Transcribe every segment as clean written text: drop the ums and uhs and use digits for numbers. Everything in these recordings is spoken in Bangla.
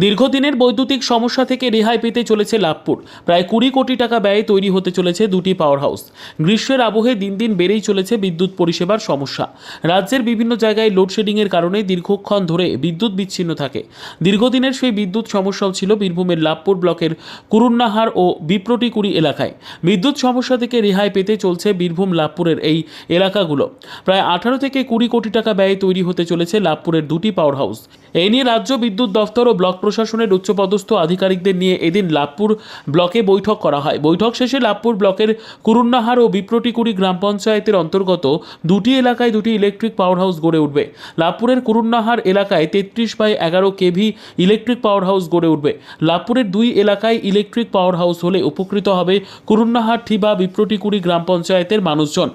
দীর্ঘদিনের বৈদ্যুতিক সমস্যা থেকে রেহাই পেতে চলেছে লাভপুর। প্রায় 20 কোটি টাকা ব্যয়ে তৈরি হতে চলেছে দুটি পাওয়ার হাউস। গ্রীষ্মের আবহে দিন দিন বেড়েই চলেছে বিদ্যুৎ পরিষেবার সমস্যা। রাজ্যের বিভিন্ন জায়গায় লোডশেডিংয়ের কারণে দীর্ঘক্ষণ ধরে বিদ্যুৎ বিচ্ছিন্ন থাকে। দীর্ঘদিনের সেই বিদ্যুৎ সমস্যাও ছিল বীরভূমের লাভপুর ব্লকের কুরুন্নাহার ও বিপ্রটিকুড়ি এলাকায়। বিদ্যুৎ সমস্যা থেকে রেহাই পেতে চলছে বীরভূম লাভপুরের এই এলাকাগুলো। প্রায় 18 থেকে 20 কোটি টাকা ব্যয়ে তৈরি হতে চলেছে লাভপুরের দুটি পাওয়ার হাউস। এই নিয়ে রাজ্য বিদ্যুৎ দফতর ও ব্লক প্রশাসনের উচ্চপদস্থ আধিকারিকদের নিয়ে এদিন লাভপুর ব্লকে বৈঠক করা হয়। বৈঠক শেষে লাভপুর ব্লকের কুরুন্নাহার ও বিপ্রটিকুড়ি গ্রাম পঞ্চায়েতের অন্তর্গত দুটি এলাকায় দুটি ইলেকট্রিক পাওয়ার হাউস গড়ে উঠবে। লাভপুরের কুরুন্নাহার এলাকায় 33/11 কেভি ইলেকট্রিক পাওয়ার হাউস গড়ে উঠবে। লাভপুরের দুই এলাকায় ইলেকট্রিক পাওয়ার হাউস হলে উপকৃত হবে কুরুন্নাহার ঠিবা বিপ্রটিকুড়ি গ্রাম পঞ্চায়েতের মানুষজন।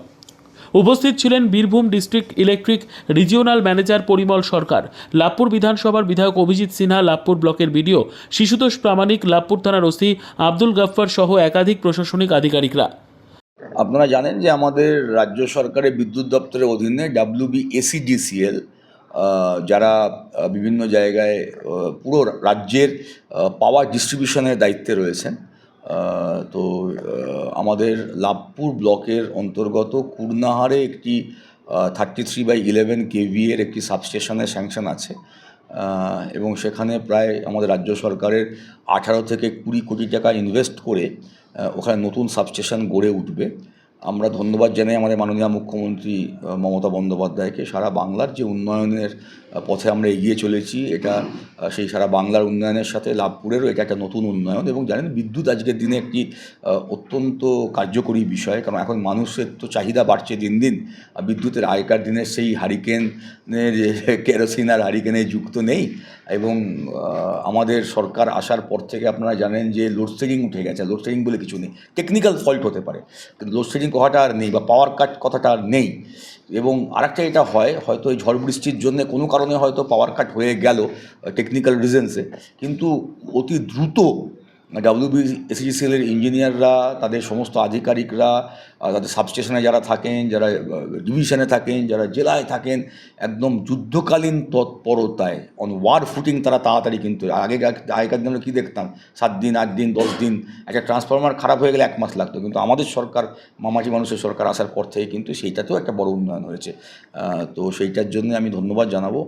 উপস্থিত ছিলেন Birbhum district electric regional manager Parimal Sarkar, Labhpur বিধানসভার বিধায়ক অভিজিৎ সিনহা, লাভপুর ব্লকের বিডিও শিশুতোষ প্রামাণিক, লাভপুর থানার ওসি আব্দুল গাফফার সহ একাধিক প্রশাসনিক আধিকারিকরা। আপনারা জানেন যে আমাদের রাজ্য সরকারের বিদ্যুৎ দপ্তরের অধীনে WBSEDCL যারা বিভিন্ন জায়গায় পুরো রাজ্যের পাওয়ার ডিস্ট্রিবিউশনের দায়িত্বে রয়েছেন। তো আমাদের লাভপুর ব্লকের অন্তর্গত কুরনাহারে একটি 33/11 কেভি এর একটি সাবস্টেশনের স্যাংশন আছে এবং সেখানে প্রায় আমাদের রাজ্য সরকারের 18 থেকে 20 কোটি টাকা ইনভেস্ট করে ওখানে নতুন সাবস্টেশন গড়ে উঠবে। আমরা ধন্যবাদ জানাই আমাদের মাননীয় মুখ্যমন্ত্রী মমতা বন্দ্যোপাধ্যায়কে। সারা বাংলার যে উন্নয়নের পথে আমরা এগিয়ে চলেছি, এটা সেই সারা বাংলার উন্নয়নের সাথে লাভপুরেরও এটা একটা নতুন উন্নয়ন। এবং জানেন, বিদ্যুৎ আজকের দিনে একটি অত্যন্ত কার্যকরী বিষয়, কারণ এখন মানুষের তো চাহিদা বাড়ছে দিন দিন। বিদ্যুতের আগেকার দিনের সেই হারিকেনের কেরোসিন আর হারিকেনের যুগ তো নেই। এবং আমাদের সরকার আসার পর থেকে আপনারা জানেন যে লোডশেডিং উঠে গেছে। লোডশেডিং বলে কিছু নেই, টেকনিক্যাল ফল্ট হতে পারে, কিন্তু লোডশেডিং কথাটা আর নেই, বা পাওয়ার কাট কথাটা আর নেই। এবং আরেকটা এটা হয়, হয়তো এই ঝড় বৃষ্টির জন্য কোনো কারণে হয়তো পাওয়ার কাট হয়ে গেল টেকনিক্যাল রিজনসে, কিন্তু অতি দ্রুত WBSEDCL এর ইঞ্জিনিয়াররা, তাদের সমস্ত আধিকারিকরা, তাদের সাবস্টেশনে যারা থাকেন, যারা ডিভিশনে থাকেন, যারা জেলায় থাকেন, একদম যুদ্ধকালীন তৎপরতায় অন ওয়ার ফুটিং তারা তাড়াতাড়ি, কিন্তু আগেকার দিনে কী দেখতাম, 7 দিন 8 দিন 10 দিন, একটা ট্রান্সফরমার খারাপ হয়ে গেলে 1 মাস লাগতো। কিন্তু আমাদের সরকার, মামাটি মানুষের সরকার আসার পর থেকে কিন্তু সেইটাতেও একটা বড় উন্নয়ন হয়েছে। তো সেইটার জন্য আমি ধন্যবাদ জানাবো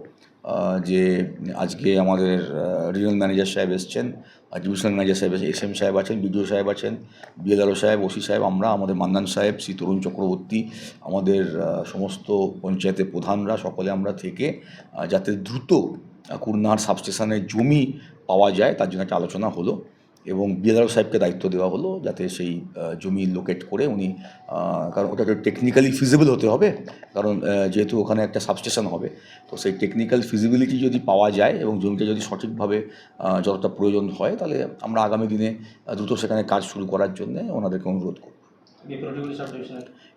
যে আজকে আমাদের রিজিওনাল ম্যানেজার সাহেব এসছেন, ডিভিশনাল ম্যানেজার সাহেব, SM সাহেব আছেন, BDO সাহেব আছেন, BLRO সাহেব, OC সাহেব, আমরা, আমাদের মান্নান সাহেব, শ্রী তরুণ চক্রবর্তী, আমাদের সমস্ত পঞ্চায়েতের প্রধানরা, সকলে আমরা থেকে যাতে দ্রুত কুরনাহার সাবস্টেশনের জমি পাওয়া যায় তার জন্য একটা আলোচনা হলো। এবং BLRO সাহেবকে দায়িত্ব দেওয়া হলো যাতে সেই জমি লোকেট করে উনি, কারণ ওটা একটু টেকনিক্যালি ফিজিবল হতে হবে, কারণ যেহেতু ওখানে একটা সাবস্টেশন হবে, তো সেই টেকনিক্যাল ফিজিবিলিটি যদি পাওয়া যায় এবং জমিটা যদি সঠিকভাবে যতটা প্রয়োজন হয়, তাহলে আমরা আগামী দিনে দ্রুত সেখানে কাজ শুরু করার জন্য ওনাদেরকে অনুরোধ করব।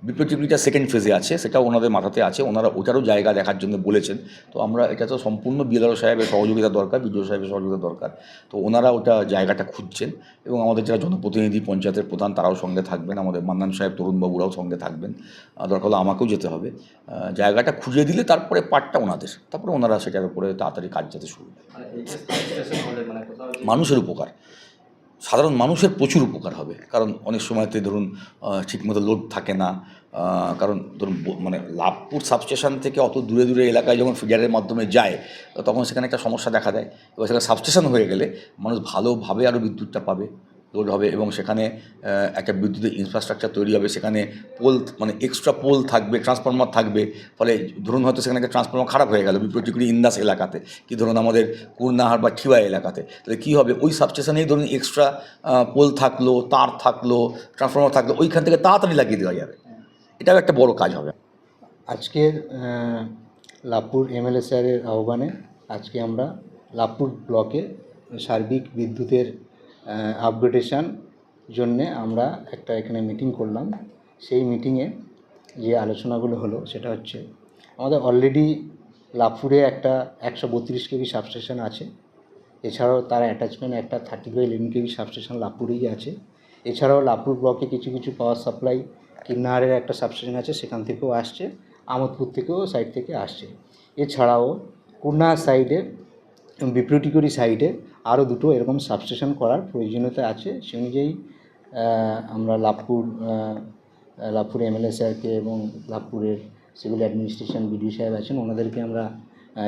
বিপ্লবীটা সেকেন্ড ফেজে আছে, সেটাও ওনাদের মাথাতে আছে, ওনারা ওটারও জায়গা দেখার জন্য বলেছেন। তো আমরা, এটা তো সম্পূর্ণ BLRO সাহেবের সহযোগিতা দরকার, BDO সাহেবের সহযোগিতা দরকার। তো ওনারা ওটা জায়গাটা খুঁজছেন এবং আমাদের যারা জনপ্রতিনিধি, পঞ্চায়েতের প্রধান, তারাও সঙ্গে থাকবেন, আমাদের মান্নান সাহেব, তরুণবাবুরাও সঙ্গে থাকবেন। দরকার হলে আমাকেও যেতে হবে। জায়গাটা খুঁজে দিলে তারপরে পার্টটা ওনাদের, তারপরে ওনারা সেটার উপরে তাড়াতাড়ি কাজ যাতে শুরু হয়। মানুষের উপকার, সাধারণ মানুষের প্রচুর উপকার হবে, কারণ অনেক সময়তে ধরুন ঠিকমতো লোড থাকে না, কারণ ধরুন মানে লাভপুর সাবস্টেশন থেকে অত দূরে দূরে এলাকায় যখন ফিডারের মাধ্যমে যায়, তখন সেখানে একটা সমস্যা দেখা দেয়। এবার সেখানে সাবস্টেশন হয়ে গেলে মানুষ ভালোভাবে আরও বিদ্যুৎটা পাবে, লোড হবে, এবং সেখানে একটা বিদ্যুতের ইনফ্রাস্ট্রাকচার তৈরি হবে। সেখানে পোল, মানে এক্সট্রা পোল থাকবে, ট্রান্সফরমার থাকবে। ফলে ধরুন হয়তো সেখানে একটা ট্রান্সফরমার খারাপ হয়ে গেল বিপ্রটিকুড়ি ইন্দাস এলাকাতে, কি ধরুন আমাদের কুরনাহার বা ঠিবা এলাকাতে, তাহলে কী হবে, ওই সাবস্টেশনেই ধরুন এক্সট্রা পোল থাকলো, তার থাকলো, ট্রান্সফরমার থাকলো, ওইখান থেকে তাড়াতাড়ি লাগিয়ে দেওয়া যাবে। এটাও একটা বড় কাজ হবে। আজকের লাভপুর MLA স্যারের আহ্বানে আজকে আমরা লাভপুর ব্লকে সার্বিক বিদ্যুতের আপগ্রেডেশন জন্যে আমরা একটা এখানে মিটিং করলাম। সেই মিটিংয়ে যে আলোচনাগুলো হলো সেটা হচ্ছে, আমাদের অলরেডি লাভপুরে একটা 132 কেভি সাবস্টেশন আছে। এছাড়াও তার অ্যাটাচমেন্ট একটা 30/11 কেভি সাবস্টেশন লাভপুরেই আছে। এছাড়াও লাভপুর ব্লকে কিছু কিছু পাওয়ার সাপ্লাই, কিন্নারের একটা সাবস্টেশন আছে, সেখান থেকেও আসছে, আমোদপুর থেকেও সাইড থেকে আসছে। এছাড়াও কুরনাহার সাইডে, বিপ্রটিকুড়ি সাইডে আরও দুটো এরকম সাবস্টেশন করার প্রয়োজনীয়তা আছে। সেই অনুযায়ী আমরা লাভপুর এমএলএ স্যারকে এবং লাভপুরের সিভিল অ্যাডমিনিস্ট্রেশন বিডিও সাহেব আছেন, ওনাদেরকে আমরা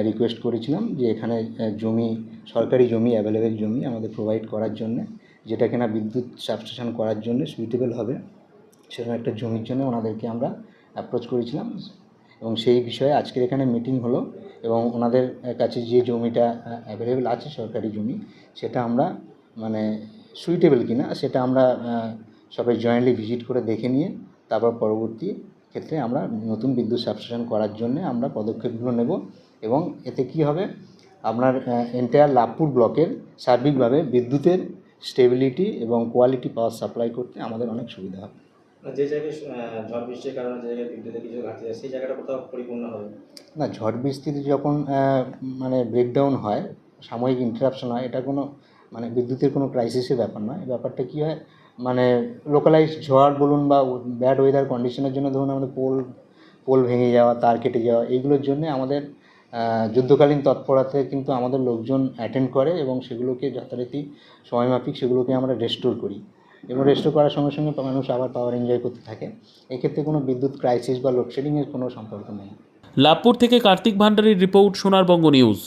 রিকোয়েস্ট করেছিলাম যে এখানে জমি, সরকারি জমি, অ্যাভেলেবেল জমি আমাদের প্রোভাইড করার জন্যে, যেটা কিনা বিদ্যুৎ সাবস্টেশন করার জন্য সুইটেবল হবে, সেরকম একটা জমির জন্য ওনাদেরকে আমরা অ্যাপ্রোচ করেছিলাম। এবং সেই বিষয়ে আজকের এখানে মিটিং হলো এবং ওনাদের কাছে যে জমিটা অ্যাভেলেবেল আছে সরকারি জমি, সেটা আমরা মানে সুইটেবল কিনা সেটা আমরা সবাই জয়েন্টলি ভিজিট করে দেখে নিয়ে তারপর পরবর্তী ক্ষেত্রে আমরা নতুন বিদ্যুৎ সাবস্টেশন করার জন্য আমরা পদক্ষেপগুলো নেব। এবং এতে কি হবে, আপনার এন্টায়ার লাভপুর ব্লকের সার্বিকভাবে বিদ্যুতের স্টেবিলিটি এবং কোয়ালিটি পাওয়ার সাপ্লাই করতে আমাদের অনেক সুবিধা হবে। যে জায়গায় ঝড় বৃষ্টির কারণে যে জায়গায় বিদ্যুতের কিছু ঘাটতি আছে সেই জায়গাটা কোথাও পরিপূর্ণ হবে না, ঝড় বৃষ্টিতে যখন মানে ব্রেকডাউন হয়, সাময়িক ইন্টারাপশন হয়, এটা কোনো মানে বিদ্যুতের কোনো ক্রাইসিসের ব্যাপার নয়। এই ব্যাপারটা কী হয়, মানে লোকালাইজ ঝড় বলুন বা ব্যাড ওয়েদার কন্ডিশনের জন্য ধরুন আমাদের পোল ভেঙে যাওয়া, তার কেটে যাওয়া, এইগুলোর জন্য আমাদের যুদ্ধকালীন তৎপরতায় কিন্তু আমাদের লোকজন অ্যাটেন্ড করে এবং সেগুলোকে যথারীতি সময়মাফিক সেগুলোকে আমরা রেস্টোর করি এবং রেস্টোর করার সঙ্গে সঙ্গে মানুষ আবার পাওয়ার এনজয় করতে থাকে। এক্ষেত্রে কোনো বিদ্যুৎ ক্রাইসিস বা লোডশেডিংয়ের কোনো সম্পর্ক নেই। লাভপুর থেকে কার্তিক ভান্ডারীর রিপোর্ট, সোনারবঙ্গ নিউজ।